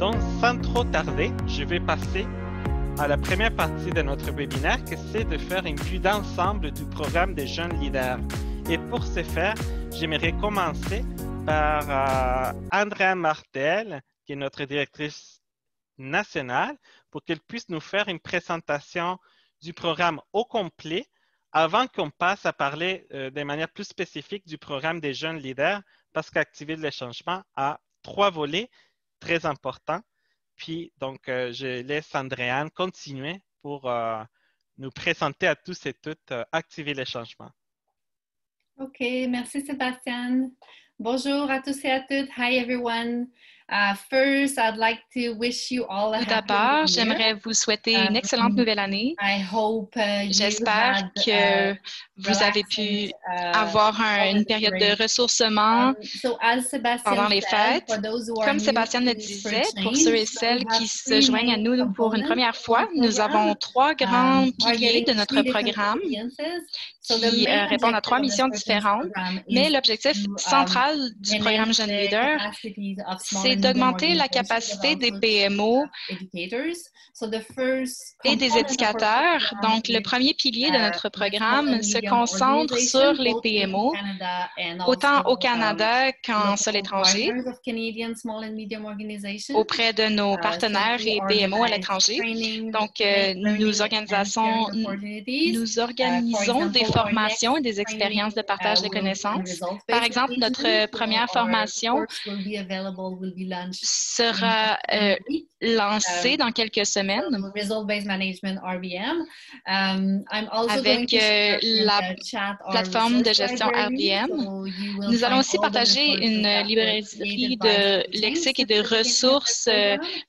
Donc, sans trop tarder, je vais passer à la première partie de notre webinaire, qui c'est de faire une vue d'ensemble du programme des jeunes leaders. Et pour ce faire, j'aimerais commencer par Andréane Martel, qui est notre directrice nationale, pour qu'elle puisse nous faire une présentation du programme au complet avant qu'on passe à parler de manière plus spécifique du programme des jeunes leaders, parce qu'Activer le changement a 3 volets très importants. Puis, donc, je laisse Andréane continuer pour nous présenter à tous et toutes Activer le changement. OK, merci Sébastien. Bonjour à tous et à toutes. Hi everyone. First, I'd like to wish you all a Tout happy d'abord, new year. j'aimerais vous souhaiter une excellente nouvelle année. J'espère que vous avez pu avoir une période de ressourcement pendant les fêtes. Comme Sébastien le disait, pour ceux et celles qui se joignent à nous pour une première fois, nous avons 3 grands piliers de notre programme qui répondent à 3 missions différentes. Mais l'objectif central du programme Jeunes Leaders, c'est d'augmenter la capacité des PMO et des éducateurs. Donc, le premier pilier de notre programme se concentre sur les PMO, autant au Canada qu'en sol étranger, auprès de nos partenaires et PMO à l'étranger. Donc, nous organisons des formations et des expériences de partage de connaissances. Par exemple, notre première formation sera lancée dans quelques semaines avec la plateforme de gestion RBM. Nous allons aussi partager une librairie de lexique et de ressources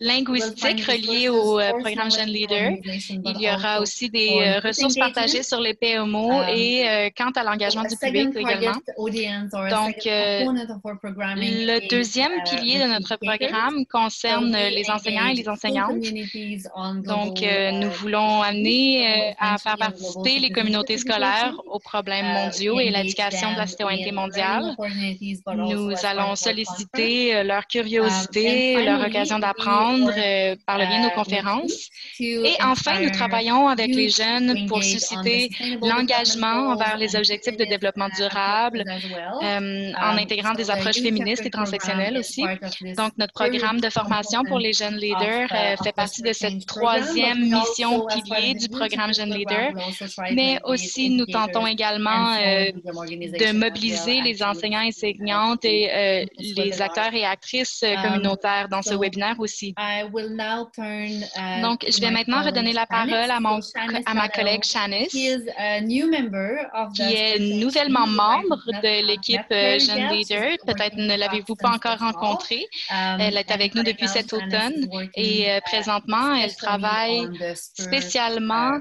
linguistiques reliées au programme Jeunes Leaders. Il y aura aussi des ressources partagées sur les PMO et quant à l'engagement du public également. Donc, le deuxième pilier de notre programme concerne les enseignants et les enseignantes. Donc, nous voulons amener à faire participer les communautés scolaires aux problèmes mondiaux et l'éducation de la citoyenneté mondiale. Nous allons solliciter leur curiosité, leur occasion d'apprendre par le biais de nos conférences. Et enfin, nous travaillons avec les jeunes pour susciter l'engagement envers les objectifs de développement durable, en intégrant des approches féministes et transsectionnelles aussi. Donc, notre programme de formation pour les jeunes leaders fait partie de cette troisième mission pilier du programme Jeunes Leaders, mais aussi nous tentons également de mobiliser les enseignants et enseignantes et les acteurs et actrices communautaires dans ce webinaire aussi. Donc, je vais maintenant redonner la parole à ma collègue Shanice, qui est nouvellement membre de l'équipe Jeunes Leaders. Peut-être ne l'avez-vous pas encore rencontrée. Elle est avec nous depuis cet automne et présentement, elle travaille spécialement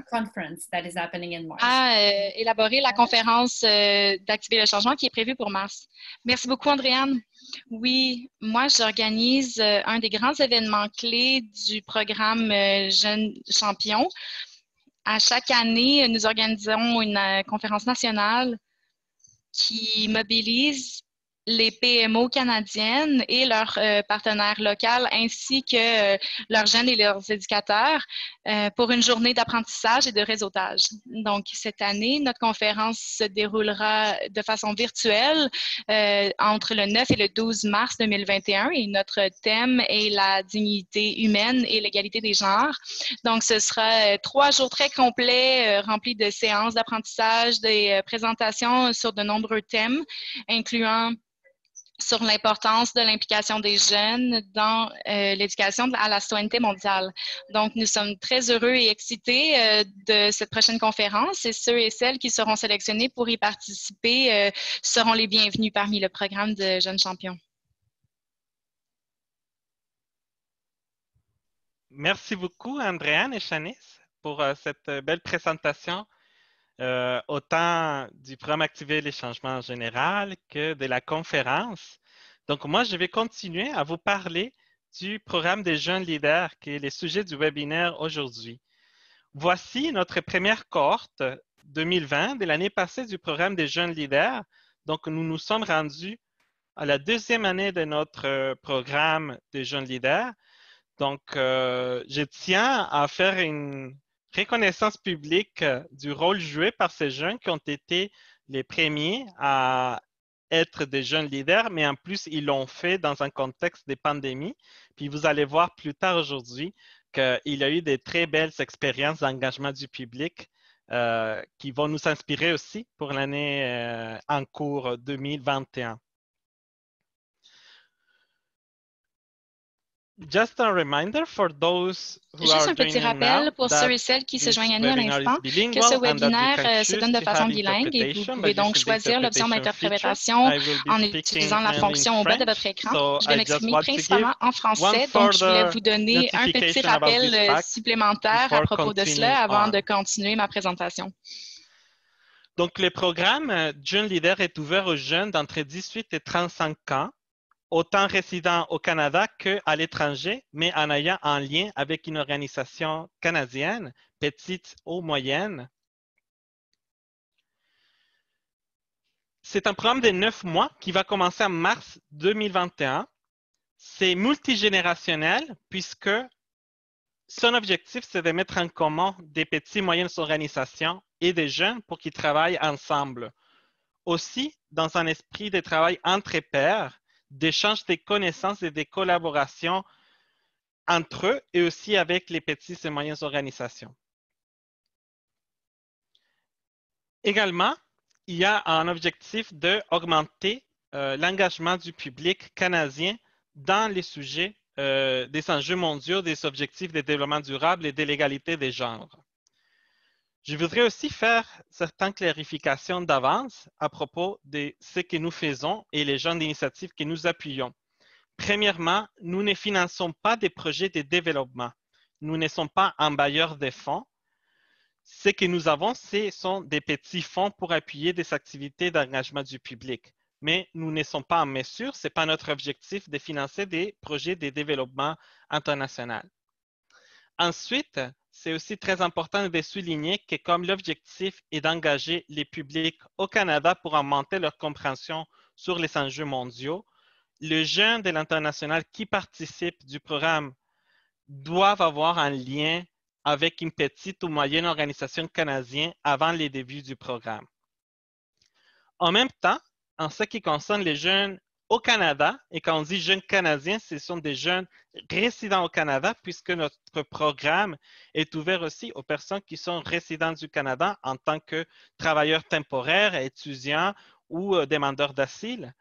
à élaborer la conférence d'Activer le changement qui est prévue pour mars. Merci beaucoup, Andréane. Oui, moi, j'organise un des grands événements clés du programme Jeunes Champions. À chaque année, nous organisons une conférence nationale qui mobilise les PMO canadiennes et leurs partenaires locaux, ainsi que leurs jeunes et leurs éducateurs pour une journée d'apprentissage et de réseautage. Donc, cette année, notre conférence se déroulera de façon virtuelle entre le 9 et le 12 mars 2021 et notre thème est la dignité humaine et l'égalité des genres. Donc, ce sera 3 jours très complets remplis de séances d'apprentissage, des présentations sur de nombreux thèmes, incluant sur l'importance de l'implication des jeunes dans l'éducation à la citoyenneté mondiale. Donc, nous sommes très heureux et excités de cette prochaine conférence et ceux et celles qui seront sélectionnés pour y participer seront les bienvenus parmi le programme de Jeunes Champions. Merci beaucoup, Andréane et Shanice, pour cette belle présentation. Autant du programme Activer les changements en général que de la conférence. Donc, moi, je vais continuer à vous parler du programme des jeunes leaders, qui est le sujet du webinaire aujourd'hui. Voici notre première cohorte 2020 de l'année passée du programme des jeunes leaders. Donc, nous nous sommes rendus à la 2e année de notre programme des jeunes leaders. Donc, je tiens à faire une reconnaissance publique du rôle joué par ces jeunes qui ont été les premiers à être des jeunes leaders, mais en plus, ils l'ont fait dans un contexte de pandémie. Puis vous allez voir plus tard aujourd'hui qu'il y a eu des très belles expériences d'engagement du public qui vont nous inspirer aussi pour l'année en cours 2021. Just a reminder for those who Juste are un petit joining rappel now pour ceux et that celles qui se this joignent à nous à webinar is l'instant que ce bilingual and that you webinaire can se choose donne de to façon have bilingue et vous interpretation by pouvez donc using the choisir l'option interpretation feature. d'interprétation I will be en speaking utilisant la mainly in fonction au bas de votre French, écran. so Je vais I just m'exprimer want to give principalement en one français, donc je voulais further vous donner un petit notification about rappel this fact supplémentaire à before propos de continuing cela avant on. de continuer ma présentation. Donc, le programme Jeune Leader est ouvert aux jeunes d'entre 18 et 35 ans, autant résidant au Canada qu'à l'étranger, mais en ayant un lien avec une organisation canadienne, petite ou moyenne. C'est un programme de 9 mois qui va commencer en mars 2021. C'est multigénérationnel puisque son objectif, c'est de mettre en commun des petites et moyennes organisations et des jeunes pour qu'ils travaillent ensemble. Aussi, dans un esprit de travail entre pairs, d'échange de connaissances et de collaboration entre eux et aussi avec les petites et moyennes organisations. Également, il y a un objectif d'augmenter l'engagement du public canadien dans les sujets des enjeux mondiaux, des objectifs de développement durable et de l'égalité des genres. Je voudrais aussi faire certaines clarifications d'avance à propos de ce que nous faisons et les genres d'initiatives que nous appuyons. Premièrement, nous ne finançons pas des projets de développement. Nous ne sommes pas un bailleur de fonds. Ce que nous avons, ce sont des petits fonds pour appuyer des activités d'engagement du public. Mais nous ne sommes pas en mesure, ce n'est pas notre objectif de financer des projets de développement international. Ensuite, c'est aussi très important de souligner que comme l'objectif est d'engager les publics au Canada pour augmenter leur compréhension sur les enjeux mondiaux, les jeunes de l'international qui participent du programme doivent avoir un lien avec une petite ou moyenne organisation canadienne avant les débuts du programme. En même temps, en ce qui concerne les jeunes au Canada, et quand on dit jeunes canadiens, ce sont des jeunes résidents au Canada, puisque notre programme est ouvert aussi aux personnes qui sont résidents du Canada en tant que travailleurs temporaires, étudiants ou demandeurs d'asile.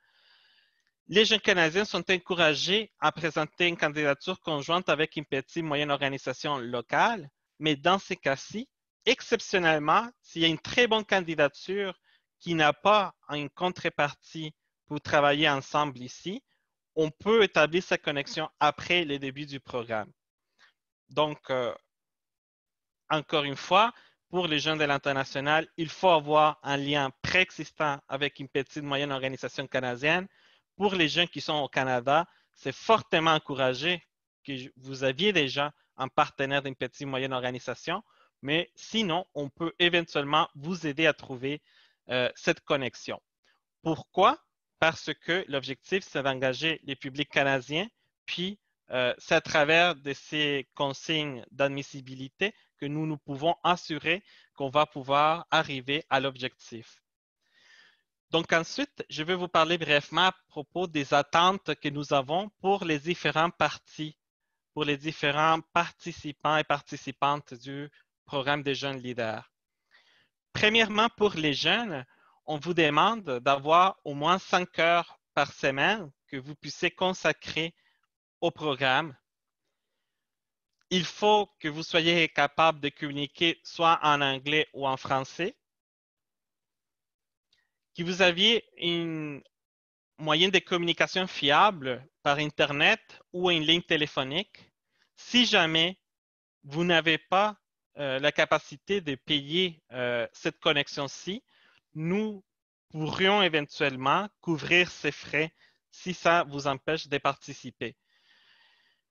Les jeunes Canadiens sont encouragés à présenter une candidature conjointe avec une petite et moyenne organisation locale, mais dans ces cas-ci, exceptionnellement, s'il y a une très bonne candidature qui n'a pas une contrepartie pour travailler ensemble ici, on peut établir sa connexion après le début du programme. Donc, encore une fois, pour les jeunes de l'international, il faut avoir un lien préexistant avec une petite et moyenne organisation canadienne. Pour les jeunes qui sont au Canada, c'est fortement encouragé que vous aviez déjà un partenaire d'une petite et moyenne organisation, mais sinon, on peut éventuellement vous aider à trouver cette connexion. Pourquoi? Parce que l'objectif, c'est d'engager les publics canadiens, puis c'est à travers de ces consignes d'admissibilité que nous pouvons assurer qu'on va pouvoir arriver à l'objectif. Donc ensuite, je vais vous parler brièvement à propos des attentes que nous avons pour les différents partis, pour les différents participants et participantes du programme des jeunes leaders. Premièrement, pour les jeunes, on vous demande d'avoir au moins 5 heures par semaine que vous puissiez consacrer au programme. Il faut que vous soyez capable de communiquer soit en anglais ou en français, que vous aviez une moyen de communication fiable par Internet ou une ligne téléphonique. Si jamais vous n'avez pas la capacité de payer cette connexion-ci, nous pourrions éventuellement couvrir ces frais si ça vous empêche de participer.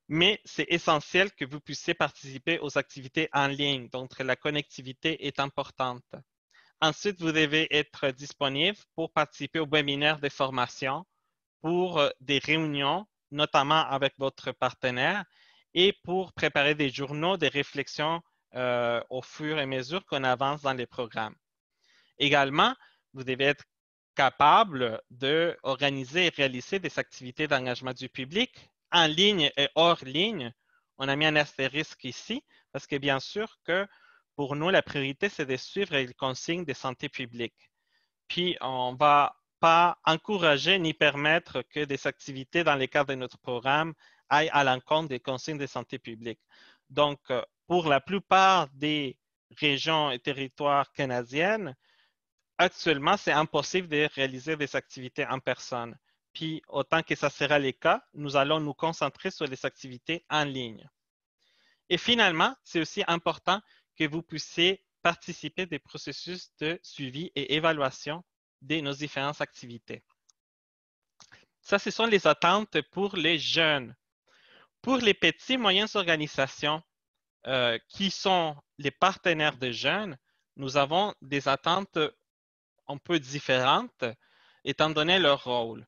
Mais c'est essentiel que vous puissiez participer aux activités en ligne, donc la connectivité est importante. Ensuite, vous devez être disponible pour participer aux webinaires de formation, pour des réunions, notamment avec votre partenaire, et pour préparer des journaux, des réflexions au fur et à mesure qu'on avance dans les programmes. Également, vous devez être capable d'organiser et réaliser des activités d'engagement du public en ligne et hors ligne. On a mis un astérisque ici parce que bien sûr que pour nous, la priorité, c'est de suivre les consignes de santé publique. Puis, on ne va pas encourager ni permettre que des activités dans le cadre de notre programme aillent à l'encontre des consignes de santé publique. Donc, pour la plupart des régions et territoires canadiennes, actuellement, c'est impossible de réaliser des activités en personne. Puis, autant que ça sera le cas, nous allons nous concentrer sur les activités en ligne. Et finalement, c'est aussi important que vous puissiez participer des processus de suivi et évaluation de nos différentes activités. Ça, ce sont les attentes pour les jeunes. Pour les petites et moyennes organisations qui sont les partenaires des jeunes, nous avons des attentes un peu différentes étant donné leur rôle.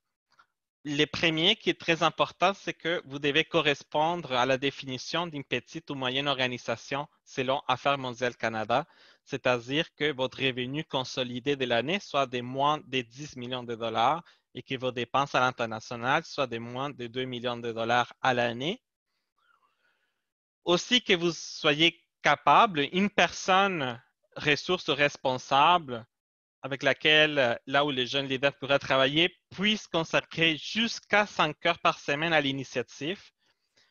Le premier qui est très important, c'est que vous devez correspondre à la définition d'une petite ou moyenne organisation selon Affaires mondiales Canada, c'est-à-dire que votre revenu consolidé de l'année soit de moins de 10 millions de dollars et que vos dépenses à l'international soient de moins de 2 millions de dollars à l'année. Aussi que vous soyez capable, une personne ressource responsable avec laquelle, là où les jeunes leaders pourraient travailler, puissent consacrer jusqu'à 5 heures par semaine à l'initiative.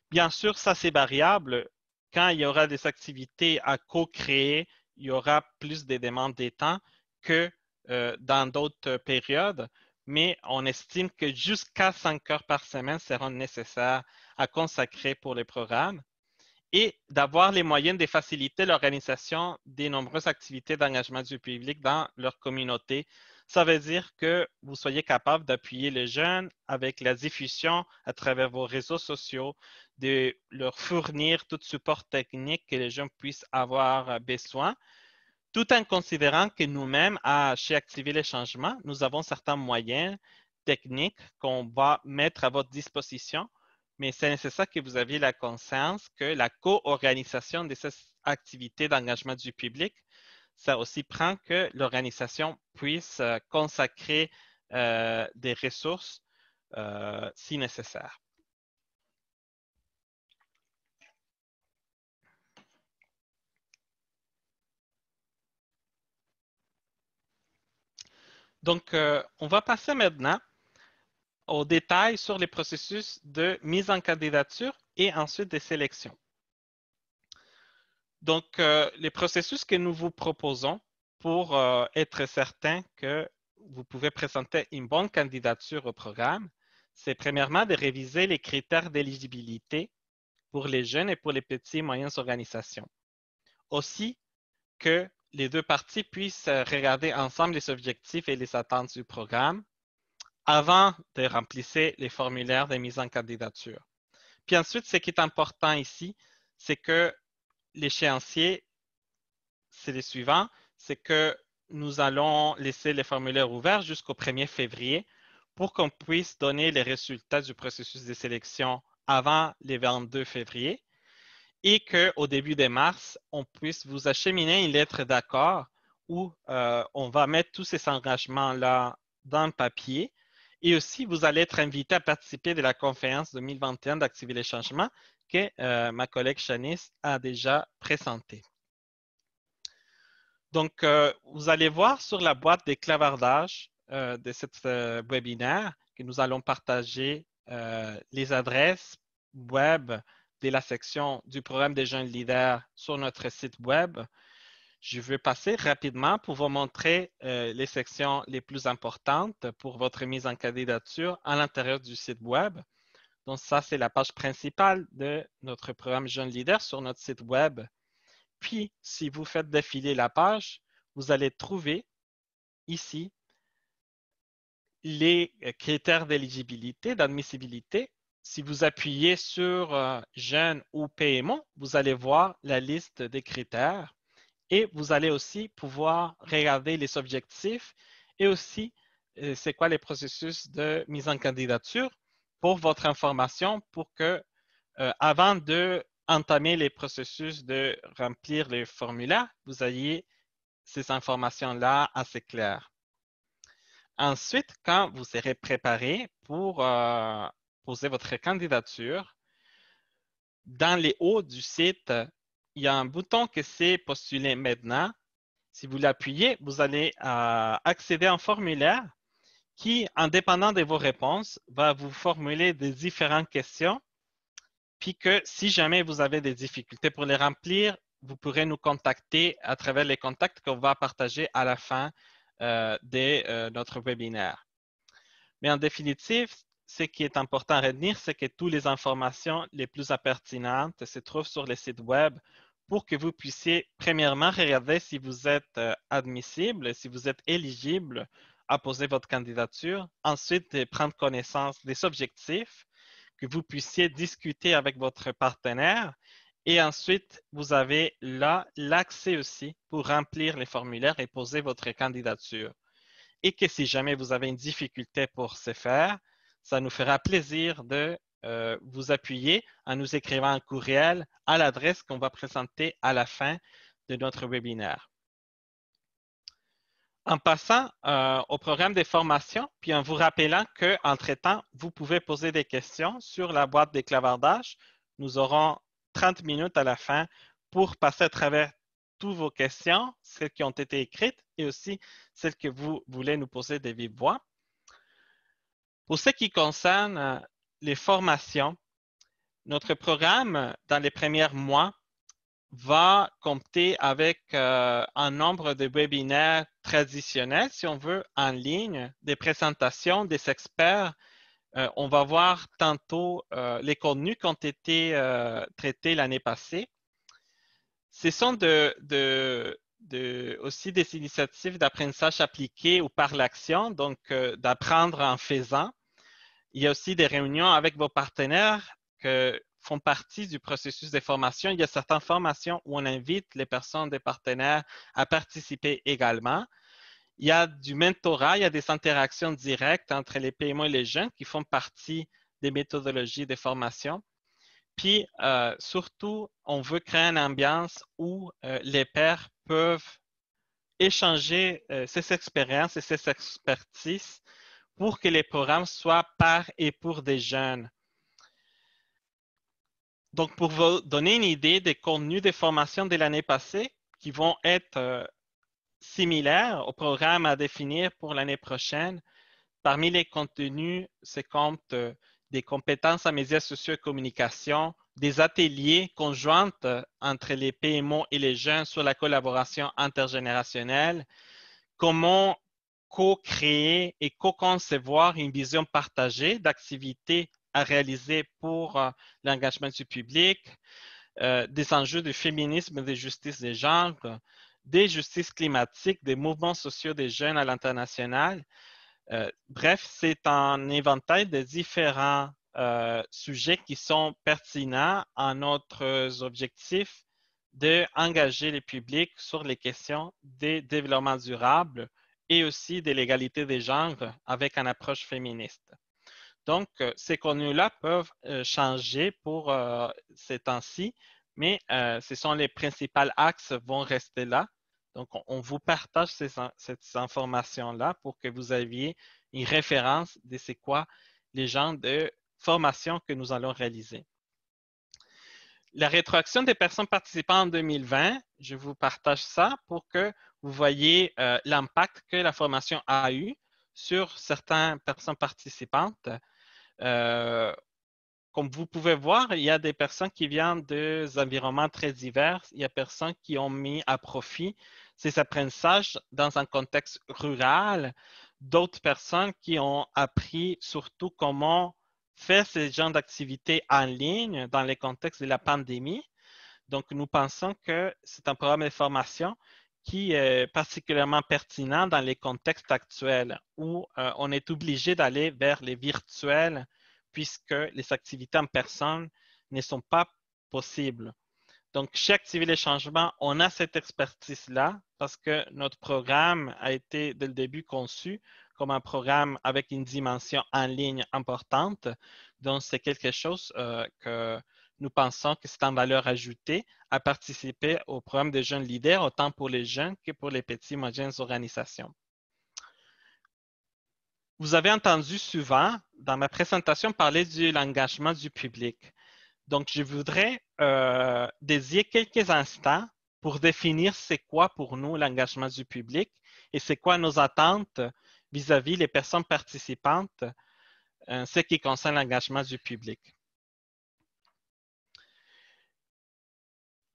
Bien sûr, ça c'est variable. Quand il y aura des activités à co-créer, il y aura plus de demandes de temps que dans d'autres périodes, mais on estime que jusqu'à 5 heures par semaine seront nécessaires à consacrer pour les programmes et d'avoir les moyens de faciliter l'organisation des nombreuses activités d'engagement du public dans leur communauté. Ça veut dire que vous soyez capable d'appuyer les jeunes avec la diffusion à travers vos réseaux sociaux, de leur fournir tout support technique que les jeunes puissent avoir besoin, tout en considérant que nous-mêmes, chez Activer les changements, nous avons certains moyens techniques qu'on va mettre à votre disposition, mais c'est nécessaire que vous aviez la conscience que la co-organisation de ces activités d'engagement du public, ça aussi prend que l'organisation puisse consacrer des ressources si nécessaire. Donc, on va passer maintenant aux détails sur les processus de mise en candidature et ensuite de sélection. Donc, les processus que nous vous proposons pour être certain que vous pouvez présenter une bonne candidature au programme, c'est premièrement de réviser les critères d'éligibilité pour les jeunes et pour les petites et moyennes organisations. Aussi, que les deux parties puissent regarder ensemble les objectifs et les attentes du programme avant de remplir les formulaires de mise en candidature. Puis ensuite, ce qui est important ici, c'est que l'échéancier, c'est le suivant, c'est que nous allons laisser les formulaires ouverts jusqu'au 1er février pour qu'on puisse donner les résultats du processus de sélection avant le 22 février et qu'au début de mars, on puisse vous acheminer une lettre d'accord où on va mettre tous ces engagements-là dans le papier. Et aussi, vous allez être invité à participer de la conférence 2021 d'Activer les changements que ma collègue Shanice a déjà présentée. Donc, vous allez voir sur la boîte des clavardages de cet webinaire que nous allons partager les adresses web de la section du programme des jeunes leaders sur notre site web. Je vais passer rapidement pour vous montrer les sections les plus importantes pour votre mise en candidature à l'intérieur du site web. Donc, ça, c'est la page principale de notre programme Jeunes Leaders sur notre site web. Puis, si vous faites défiler la page, vous allez trouver ici les critères d'éligibilité, d'admissibilité. Si vous appuyez sur Jeunes ou PMO, vous allez voir la liste des critères. Et vous allez aussi pouvoir regarder les objectifs et aussi c'est quoi les processus de mise en candidature pour votre information pour que avant d'entamer les processus de remplir les formulaires, vous ayez ces informations-là assez claires. Ensuite, quand vous serez préparé pour poser votre candidature, dans les hauts du site, il y a un bouton que c'est « Postuler maintenant ». Si vous l'appuyez, vous allez accéder à un formulaire qui, en dépendant de vos réponses, va vous formuler des différentes questions. Puis que si jamais vous avez des difficultés pour les remplir, vous pourrez nous contacter à travers les contacts qu'on va partager à la fin de notre webinaire. Mais en définitive, ce qui est important à retenir, c'est que toutes les informations les plus pertinentes se trouvent sur le site web pour que vous puissiez, premièrement, regarder si vous êtes admissible, si vous êtes éligible à poser votre candidature. Ensuite, prendre connaissance des objectifs, que vous puissiez discuter avec votre partenaire. Et ensuite, vous avez là l'accès aussi pour remplir les formulaires et poser votre candidature. Et que si jamais vous avez une difficulté pour ce faire, ça nous fera plaisir de vous appuyer en nous écrivant un courriel à l'adresse qu'on va présenter à la fin de notre webinaire. En passant au programme de formation, puis en vous rappelant qu'entre-temps, vous pouvez poser des questions sur la boîte des clavardages. Nous aurons 30 minutes à la fin pour passer à travers toutes vos questions, celles qui ont été écrites et aussi celles que vous voulez nous poser de vive voix. Pour ce qui concerne les formations, notre programme, dans les premiers mois, va compter avec un nombre de webinaires traditionnels, si on veut, en ligne, des présentations des experts. On va voir tantôt les contenus qui ont été traités l'année passée. Ce sont aussi des initiatives d'apprentissage appliqué ou par l'action, donc d'apprendre en faisant. Il y a aussi des réunions avec vos partenaires que font partie du processus de formation. Il y a certaines formations où on invite les personnes des partenaires à participer également. Il y a du mentorat, il y a des interactions directes entre les PME et les jeunes qui font partie des méthodologies de formation. Puis, surtout, on veut créer une ambiance où les pairs peuvent échanger ces expériences et ces expertises pour que les programmes soient par et pour des jeunes. Donc, pour vous donner une idée des contenus des formations de l'année passée qui vont être similaires au programme à définir pour l'année prochaine, parmi les contenus, se comptent des compétences en médias sociaux et communication, des ateliers conjoints entre les PMO et les jeunes sur la collaboration intergénérationnelle, comment co-créer et co-concevoir une vision partagée d'activités à réaliser pour l'engagement du public, des enjeux de féminisme et de justice des genres, des justices climatiques, des mouvements sociaux des jeunes à l'international. Bref, c'est un éventail de différents sujets qui sont pertinents à notre objectif d'engager le public sur les questions de développement durable et aussi de l'égalité des genres avec une approche féministe. Donc, ces contenus-là peuvent changer pour ces temps-ci, mais ce sont les principaux axes vont rester là. Donc, on vous partage ces informations-là pour que vous aviez une référence de c'est quoi les genres de formation que nous allons réaliser. La rétroaction des personnes participant en 2020, je vous partage ça pour que vous voyez l'impact que la formation a eu sur certaines personnes participantes. Comme vous pouvez voir, il y a des personnes qui viennent des environnements très divers. Il y a des personnes qui ont mis à profit ces apprentissages dans un contexte rural. D'autres personnes qui ont appris surtout comment faire ce genre d'activités en ligne dans le contexte de la pandémie. Donc, nous pensons que c'est un programme de formation qui est particulièrement pertinent dans les contextes actuels où on est obligé d'aller vers les virtuels puisque les activités en personne ne sont pas possibles. Donc, chez Activer les changements, on a cette expertise-là parce que notre programme a été dès le début conçu comme un programme avec une dimension en ligne importante. Donc, c'est quelque chose que nous pensons que c'est une valeur ajoutée à participer au programme des jeunes leaders, autant pour les jeunes que pour les petites et moyennes organisations. Vous avez entendu souvent dans ma présentation parler de l'engagement du public. Donc, je voudrais dédier quelques instants pour définir c'est quoi pour nous l'engagement du public et c'est quoi nos attentes vis-à-vis les personnes participantes en ce qui concerne l'engagement du public.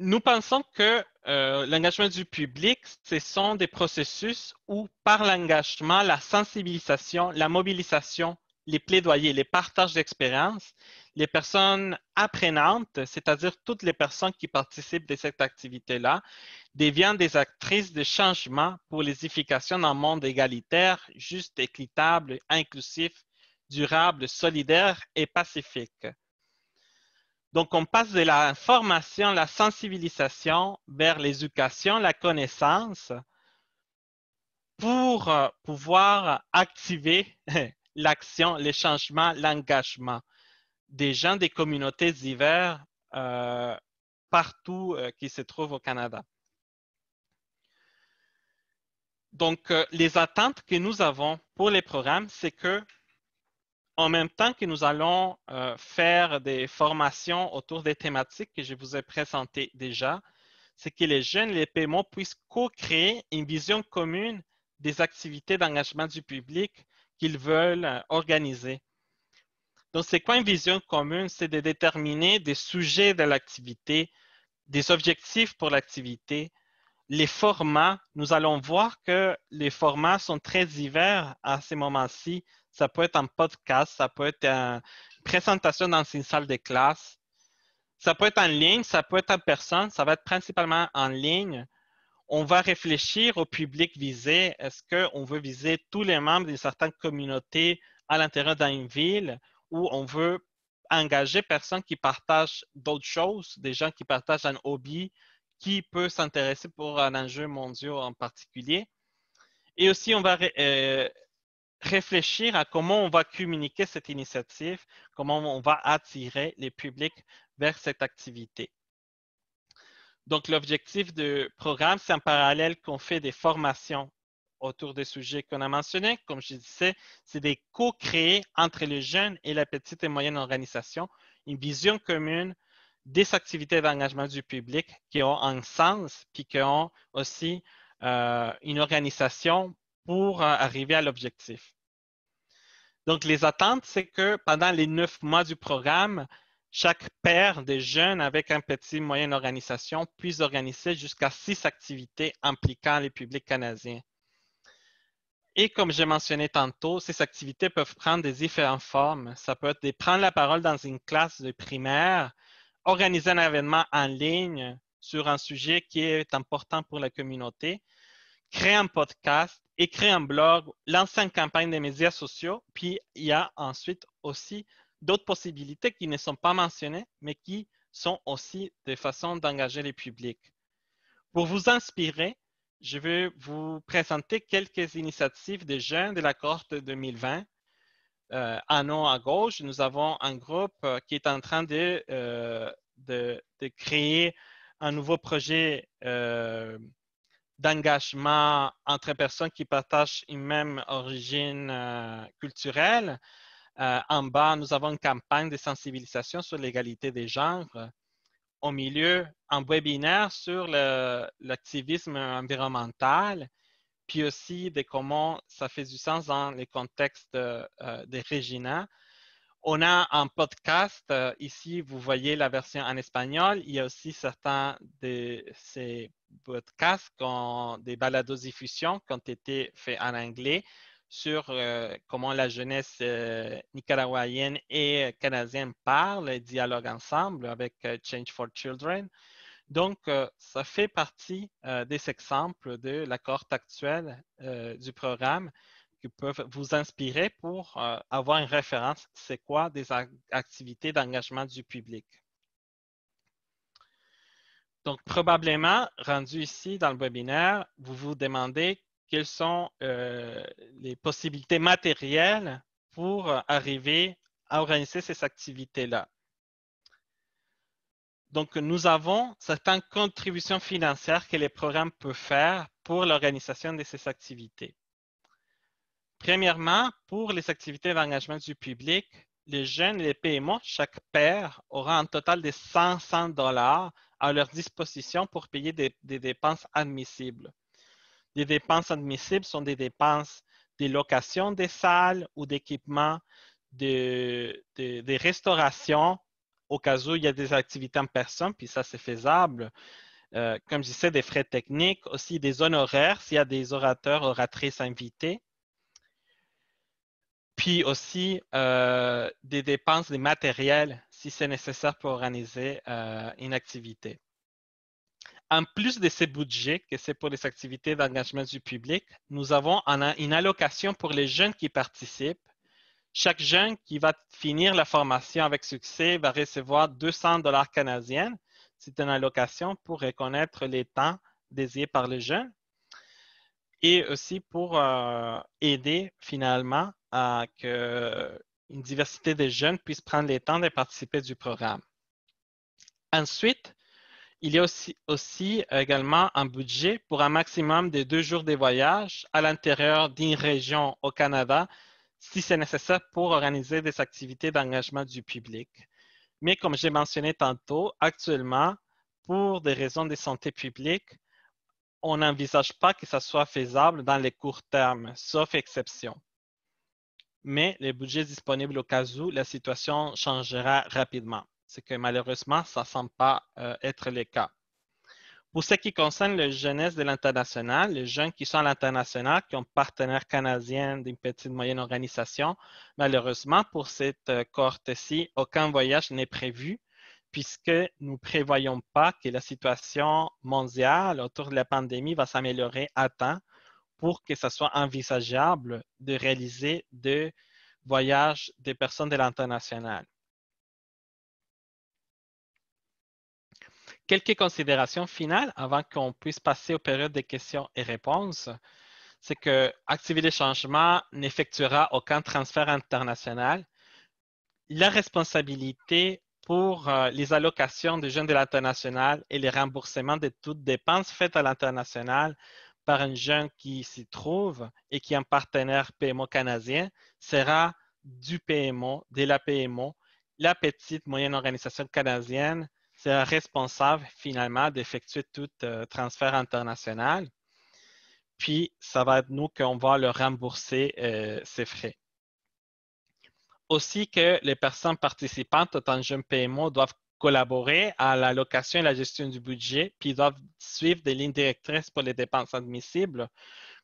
Nous pensons que l'engagement du public, ce sont des processus où par l'engagement, la sensibilisation, la mobilisation, les plaidoyers, les partages d'expériences, les personnes apprenantes, c'est-à-dire toutes les personnes qui participent de cette activité-là, deviennent des actrices de changement pour l'édification d'un monde égalitaire, juste, équitable, inclusif, durable, solidaire et pacifique. Donc, on passe de la formation, la sensibilisation vers l'éducation, la connaissance pour pouvoir activer l'action, les changements, l'engagement des gens des communautés diverses partout qui se trouvent au Canada. Donc, les attentes que nous avons pour les programmes, c'est que en même temps que nous allons faire des formations autour des thématiques que je vous ai présentées déjà, c'est que les jeunes et les PMO puissent co-créer une vision commune des activités d'engagement du public qu'ils veulent organiser. Donc, c'est quoi une vision commune? C'est de déterminer des sujets de l'activité, des objectifs pour l'activité, les formats. Nous allons voir que les formats sont très divers à ce moment-ci. Ça peut être un podcast, ça peut être une présentation dans une salle de classe. Ça peut être en ligne, ça peut être en personne, ça va être principalement en ligne. On va réfléchir au public visé. Est-ce qu'on veut viser tous les membres d'une certaine communauté à l'intérieur d'une ville ou on veut engager personnes qui partagent d'autres choses, des gens qui partagent un hobby, qui peut s'intéresser pour un enjeu mondial en particulier. Et aussi, on va réfléchir à comment on va communiquer cette initiative, comment on va attirer les publics vers cette activité. Donc, l'objectif du programme, c'est en parallèle qu'on fait des formations autour des sujets qu'on a mentionnés. Comme je disais, c'est de co-créer entre les jeunes et la petite et moyenne organisation une vision commune des activités d'engagement du public qui ont un sens puis qui ont aussi une organisation pour arriver à l'objectif. Donc, les attentes, c'est que pendant les 9 mois du programme, chaque paire de jeunes avec un petit moyenne organisation puisse organiser jusqu'à 6 activités impliquant les publics canadiens. Et comme j'ai mentionné tantôt, ces activités peuvent prendre des différentes formes. Ça peut être de prendre la parole dans une classe de primaire, organiser un événement en ligne sur un sujet qui est important pour la communauté, créer un podcast, écrire un blog, lancer une campagne de médias sociaux, puis il y a ensuite aussi d'autres possibilités qui ne sont pas mentionnées, mais qui sont aussi des façons d'engager les publics. Pour vous inspirer, je vais vous présenter quelques initiatives des jeunes de la cohorte 2020. En haut à gauche, nous avons un groupe qui est en train de créer un nouveau projet d'engagement entre personnes qui partagent une même origine culturelle. En bas, nous avons une campagne de sensibilisation sur l'égalité des genres. Au milieu, un webinaire sur l'activisme environnemental, puis aussi de comment ça fait du sens dans les contextes de Regina. On a un podcast, ici vous voyez la version en espagnol, il y a aussi certains de ces podcasts, des balados-diffusions qui ont été faits en anglais sur comment la jeunesse nicaraguayenne et canadienne parle et dialogue ensemble avec Change for Children. Donc, ça fait partie des exemples de la cohorte actuelle du programme qui peuvent vous inspirer pour avoir une référence. C'est quoi des activités d'engagement du public? Donc, probablement, rendu ici dans le webinaire, vous vous demandez quelles sont les possibilités matérielles pour arriver à organiser ces activités-là. Donc, nous avons certaines contributions financières que les programmes peuvent faire pour l'organisation de ces activités. Premièrement, pour les activités d'engagement du public, les jeunes et les PMO, chaque paire aura un total de 500 $ à leur disposition pour payer des dépenses admissibles. Les dépenses admissibles sont des dépenses de location des salles ou d'équipement, de restauration, au cas où il y a des activités en personne, puis ça, c'est faisable. Comme je disais, des frais techniques, aussi des honoraires s'il y a des orateurs, oratrices invités. Puis aussi des dépenses de matériel si c'est nécessaire pour organiser une activité. En plus de ces budgets, que c'est pour les activités d'engagement du public, nous avons une allocation pour les jeunes qui participent. Chaque jeune qui va finir la formation avec succès va recevoir 200 $ canadiens. C'est une allocation pour reconnaître les temps désignés par les jeunes et aussi pour aider finalement à qu'une diversité de jeunes puisse prendre le temps de participer du programme. Ensuite, il y a aussi également un budget pour un maximum de 2 jours de voyage à l'intérieur d'une région au Canada si c'est nécessaire pour organiser des activités d'engagement du public. Mais comme j'ai mentionné tantôt, actuellement, pour des raisons de santé publique, on n'envisage pas que ça soit faisable dans les courts termes, sauf exception. Mais le budget est disponible au cas où la situation changera rapidement. C'est que malheureusement, ça ne semble pas être le cas. Pour ce qui concerne la jeunesse de l'international, les jeunes qui sont à l'international, qui ont partenaire canadien d'une petite moyenne organisation, malheureusement, pour cette cohorte-ci, aucun voyage n'est prévu puisque nous ne prévoyons pas que la situation mondiale autour de la pandémie va s'améliorer à temps pour que ce soit envisageable de réaliser des voyages des personnes de l'international. Quelques considérations finales avant qu'on puisse passer aux périodes de questions et réponses. C'est que Activités Changement n'effectuera aucun transfert international. La responsabilité pour les allocations des jeunes de l'international et les remboursements de toutes dépenses faites à l'international par un jeune qui s'y trouve et qui est un partenaire PMO canadien sera du PMO, de la PMO. La petite moyenne organisation canadienne sera responsable finalement d'effectuer tout transfert international. Puis, ça va être nous qu'on va leur rembourser ces frais. Aussi que les personnes participantes au temps jeune PMO doivent collaborer à l'allocation et la gestion du budget, puis doivent suivre des lignes directrices pour les dépenses admissibles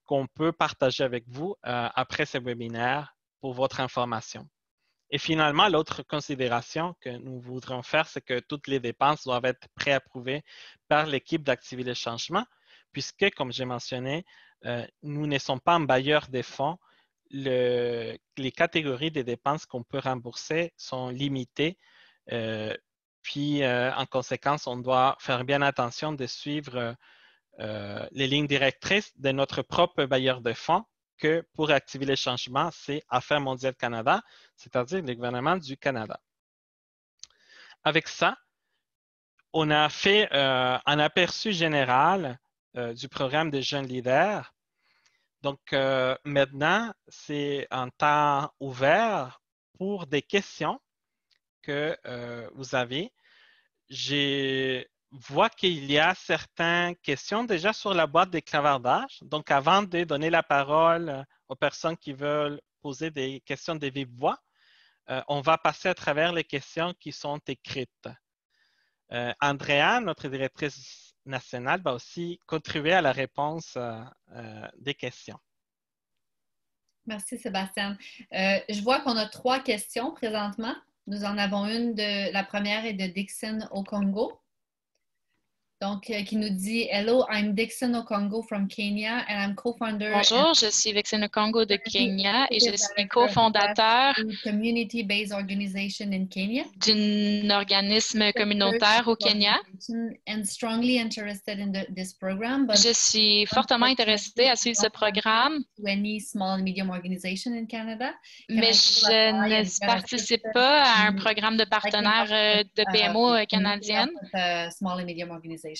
qu'on peut partager avec vous après ce webinaire pour votre information. Et finalement, l'autre considération que nous voudrons faire, c'est que toutes les dépenses doivent être préapprouvées par l'équipe d'Activités Changement, puisque, comme j'ai mentionné, nous ne sommes pas un bailleur des fonds. Les catégories des dépenses qu'on peut rembourser sont limitées. Puis, en conséquence, on doit faire bien attention de suivre les lignes directrices de notre propre bailleur de fonds, que pour activer les changements, c'est Affaires mondiales Canada, c'est-à-dire le gouvernement du Canada. Avec ça, on a fait un aperçu général du programme des jeunes leaders. Donc, maintenant, c'est un temps ouvert pour des questions que vous avez. Je vois qu'il y a certaines questions déjà sur la boîte des clavardage. Donc, avant de donner la parole aux personnes qui veulent poser des questions de vive voix, on va passer à travers les questions qui sont écrites. Andrea, notre directrice nationale, va aussi contribuer à la réponse des questions. Merci, Sébastien. Je vois qu'on a 3 questions présentement. Nous en avons une la première est de Dixon au Congo. Donc, qui nous dit « Hello, I'm Dixon Okongo from Kenya and I'm co-founder… » Bonjour, je suis Dixon Okongo de Kenya et je suis cofondateur community-based organization in Kenya. D'un organisme communautaire au Kenya. And strongly interested in this program, but je suis fortement intéressée à suivre ce programme, any small and medium organization in Canada. Mais je ne participe pas à un programme de partenaire de PMO canadienne. Small and medium organization.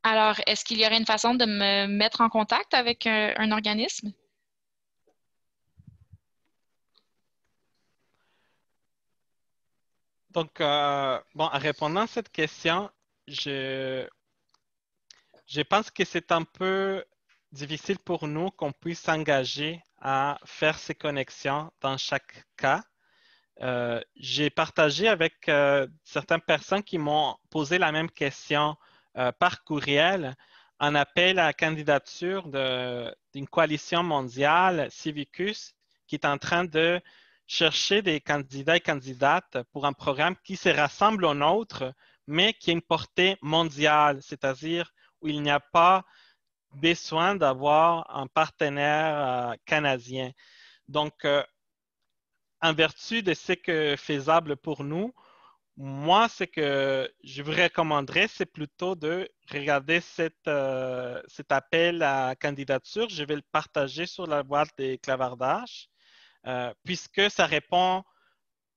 Alors, est-ce qu'il y aurait une façon de me mettre en contact avec un organisme? Donc, bon, en répondant à cette question, je pense que c'est un peu difficile pour nous qu'on puisse s'engager à faire ces connexions dans chaque cas. J'ai partagé avec certaines personnes qui m'ont posé la même question par courriel un appel à la candidature d'une coalition mondiale, Civicus, qui est en train de chercher des candidats et candidates pour un programme qui se rassemble au nôtre, mais qui a une portée mondiale, c'est-à-dire où il n'y a pas besoin d'avoir un partenaire canadien. Donc, en vertu de ce qui est faisable pour nous, moi, ce que je vous recommanderais, c'est plutôt de regarder cet appel à candidature. Je vais le partager sur la boîte des clavardages, puisque ça répond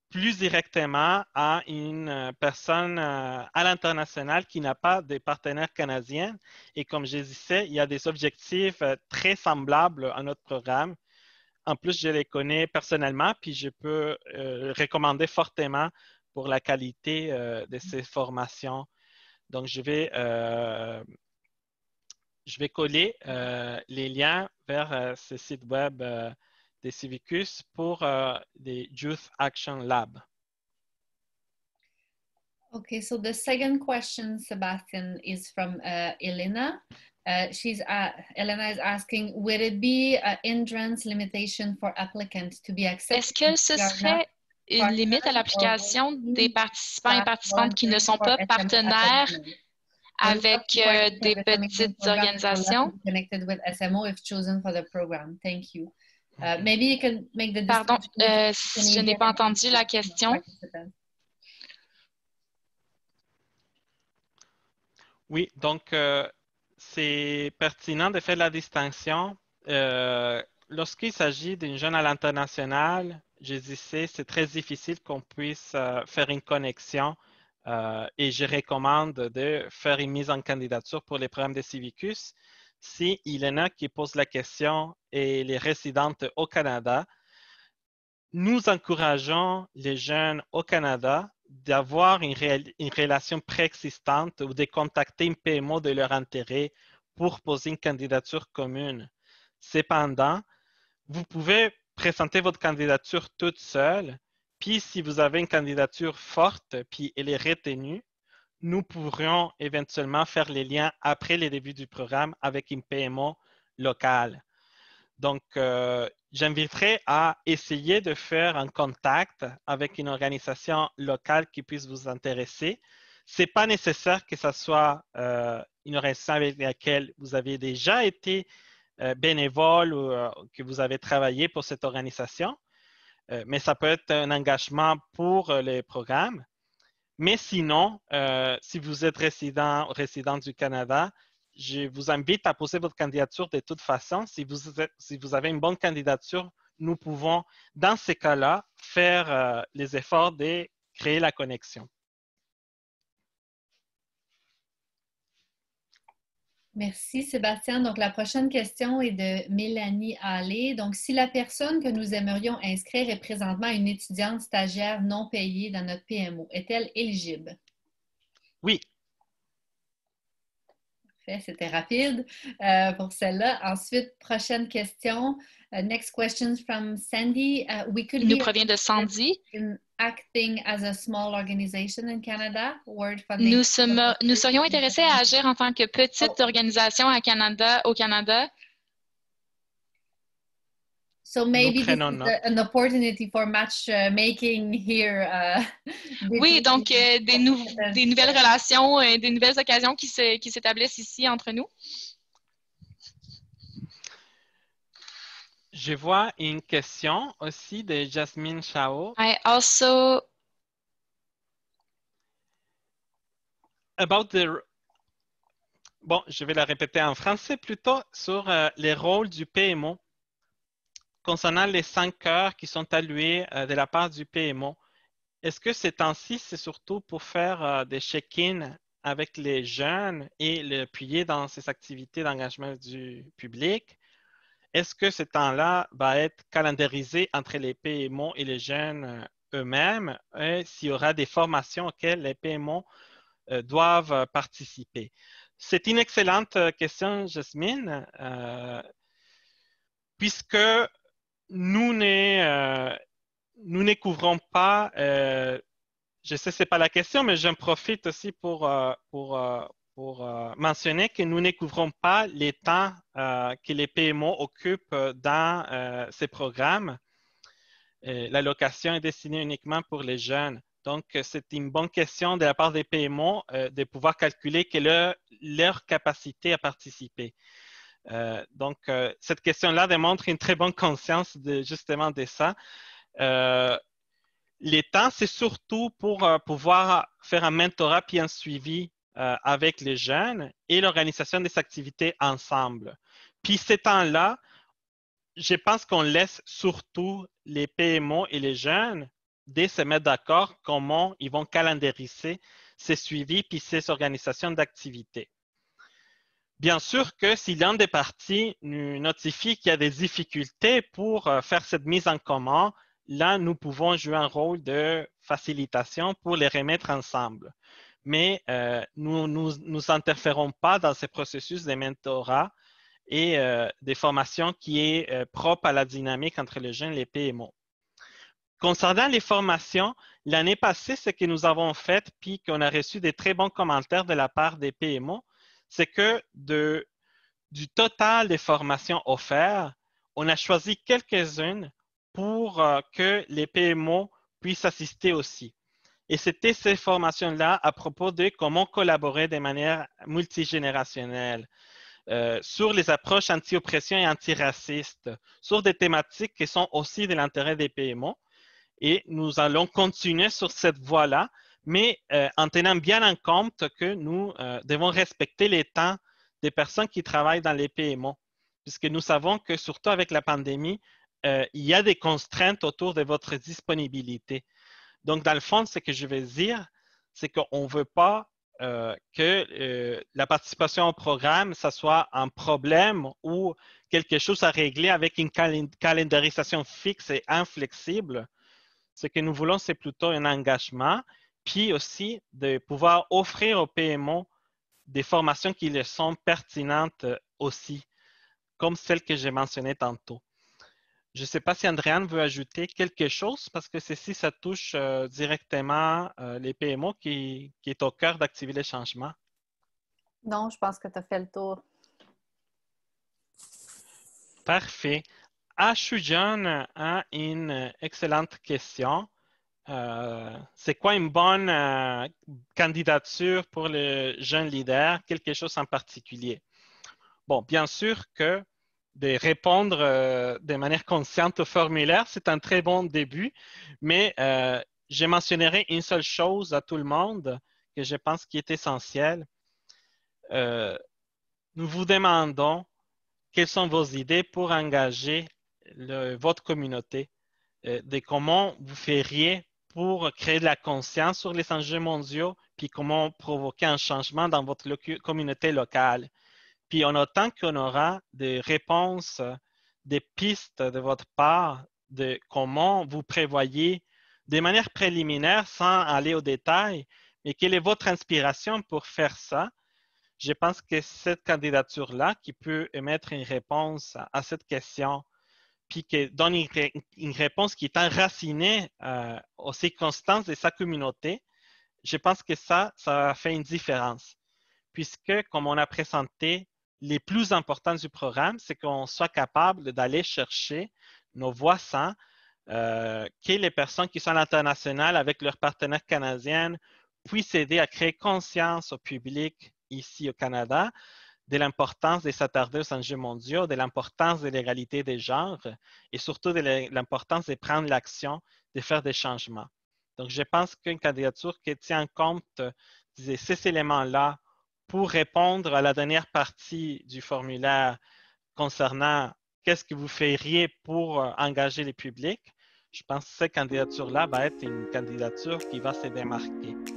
plus directement à une personne à l'international qui n'a pas de partenaire canadien. Et comme je disais, il y a des objectifs très semblables à notre programme. En plus, je les connais personnellement, puis je peux recommander fortement pour la qualité de ces formations. Donc, je vais coller les liens vers ce site web des Civicus pour des Youth Action Lab. Okay, so the second question, Sebastian, is from Elena. Elena is asking, would it be an hindrance limitation for applicants to be accepted? Est-ce que ce serait une limite à l'application des participants et participantes qui ne sont pas partenaires avec des petites organisations? Pardon, je n'ai pas entendu la question. Oui, donc c'est pertinent de faire la distinction. Lorsqu'il s'agit d'une jeune à l'international, je disais, c'est très difficile qu'on puisse faire une connexion et je recommande de faire une mise en candidature pour les programmes de Civicus. Si il y en a qui posent la question et les résidentes au Canada, nous encourageons les jeunes au Canada d'avoir une relation préexistante ou de contacter une PMO de leur intérêt pour poser une candidature commune. Cependant, vous pouvez présenter votre candidature toute seule, puis si vous avez une candidature forte, puis elle est retenue, nous pourrions éventuellement faire les liens après le début du programme avec une PMO locale. Donc, j'inviterai à essayer de faire un contact avec une organisation locale qui puisse vous intéresser. Ce n'est pas nécessaire que ce soit une organisation avec laquelle vous avez déjà été bénévole ou que vous avez travaillé pour cette organisation, mais ça peut être un engagement pour les programmes. Mais sinon, si vous êtes résident du Canada, je vous invite à poser votre candidature de toute façon. Si vous avez une bonne candidature, nous pouvons, dans ces cas-là, faire les efforts de créer la connexion. Merci, Sébastien. Donc, la prochaine question est de Mélanie Allé. Donc, si la personne que nous aimerions inscrire est présentement une étudiante stagiaire non payée dans notre PMO, est-elle éligible? Oui. C'était rapide pour celle-là. Ensuite, prochaine question. Next question from Sandy. Il nous provient de Sandy. Acting as a small organization in Canada. Nous serions intéressés à agir en tant que petite organisation au Canada. So maybe this is note. an opportunity for matchmaking here. Oui, donc des nouvelles relations, des nouvelles occasions qui s'établissent ici entre nous. Je vois une question aussi de Jasmine Chao. I also about the Bon, je vais la répéter en français plutôt sur les rôles du PMO concernant les 5 heures qui sont allouées de la part du PMO. Est-ce que ces temps-ci, c'est surtout pour faire des check-in avec les jeunes et les appuyer dans ces activités d'engagement du public? Est-ce que ce temps-là va être calendarisé entre les PMO et les jeunes eux-mêmes? Et s'il y aura des formations auxquelles les PMO doivent participer? C'est une excellente question, Jasmine, puisque nous ne couvrons pas, je sais que ce n'est pas la question, mais j'en profite aussi pour mentionner que nous ne couvrons pas les temps que les PMO occupent dans ces programmes. L'allocation est destinée uniquement pour les jeunes. Donc, c'est une bonne question de la part des PMO de pouvoir calculer quelle est leur capacité à participer. Donc, cette question-là démontre une très bonne conscience justement de ça. Les temps, c'est surtout pour pouvoir faire un mentorat puis un suivi avec les jeunes et l'organisation des activités ensemble. Puis ces temps-là, je pense qu'on laisse surtout les PMO et les jeunes de se mettre d'accord comment ils vont calendariser ces suivis puis ces organisations d'activités. Bien sûr que si l'un des parties nous notifie qu'il y a des difficultés pour faire cette mise en commun, là, nous pouvons jouer un rôle de facilitation pour les remettre ensemble. Mais nous n'interférons pas dans ce processus de mentorat et des formations qui est propre à la dynamique entre les jeunes et les PMO. Concernant les formations, l'année passée, ce que nous avons fait, puis qu'on a reçu des très bons commentaires de la part des PMO, c'est que du total des formations offertes, on a choisi quelques-unes pour que les PMO puissent assister aussi. Et c'était ces formations-là à propos de comment collaborer de manière multigénérationnelle, sur les approches anti-oppression et antiracistes, sur des thématiques qui sont aussi de l'intérêt des PMO. Et nous allons continuer sur cette voie-là, mais en tenant bien en compte que nous devons respecter les temps des personnes qui travaillent dans les PMO, puisque nous savons que surtout avec la pandémie, il y a des contraintes autour de votre disponibilité. Donc, dans le fond, ce que je veux dire, c'est qu'on ne veut pas que la participation au programme, ça soit un problème ou quelque chose à régler avec une calendarisation fixe et inflexible. Ce que nous voulons, c'est plutôt un engagement, puis aussi de pouvoir offrir aux PMO des formations qui leur sont pertinentes aussi, comme celles que j'ai mentionnées tantôt. Je ne sais pas si Andréane veut ajouter quelque chose, parce que ceci, ça touche directement les PMO qui est au cœur d'Activer les changements. Non, je pense que tu as fait le tour. Parfait. Ashujan a une excellente question. C'est quoi une bonne candidature pour le jeune leader? Quelque chose en particulier? Bon, bien sûr que de répondre de manière consciente au formulaire, c'est un très bon début, mais je mentionnerai une seule chose à tout le monde que je pense qui est essentielle. Nous vous demandons quelles sont vos idées pour engager votre communauté, de comment vous feriez pour créer de la conscience sur les enjeux mondiaux, puis comment provoquer un changement dans votre communauté locale. Puis en autant qu'on aura des réponses, des pistes de votre part de comment vous prévoyez de manière préliminaire, sans aller au détail, mais quelle est votre inspiration pour faire ça? Je pense que cette candidature-là qui peut émettre une réponse à cette question, puis qui donne une réponse qui est enracinée aux circonstances de sa communauté, je pense que ça fait une différence. Puisque, comme on a présenté, les plus importants du programme, c'est qu'on soit capable d'aller chercher nos voisins, que les personnes qui sont à l'international avec leurs partenaires canadiens puissent aider à créer conscience au public ici au Canada de l'importance de s'attarder aux enjeux mondiaux, de l'importance de l'égalité des genres et surtout de l'importance de prendre l'action, de faire des changements. Donc, je pense qu'une candidature qui tient compte de ces éléments-là pour répondre à la dernière partie du formulaire concernant qu'est-ce que vous feriez pour engager les publics, je pense que cette candidature-là va être une candidature qui va se démarquer.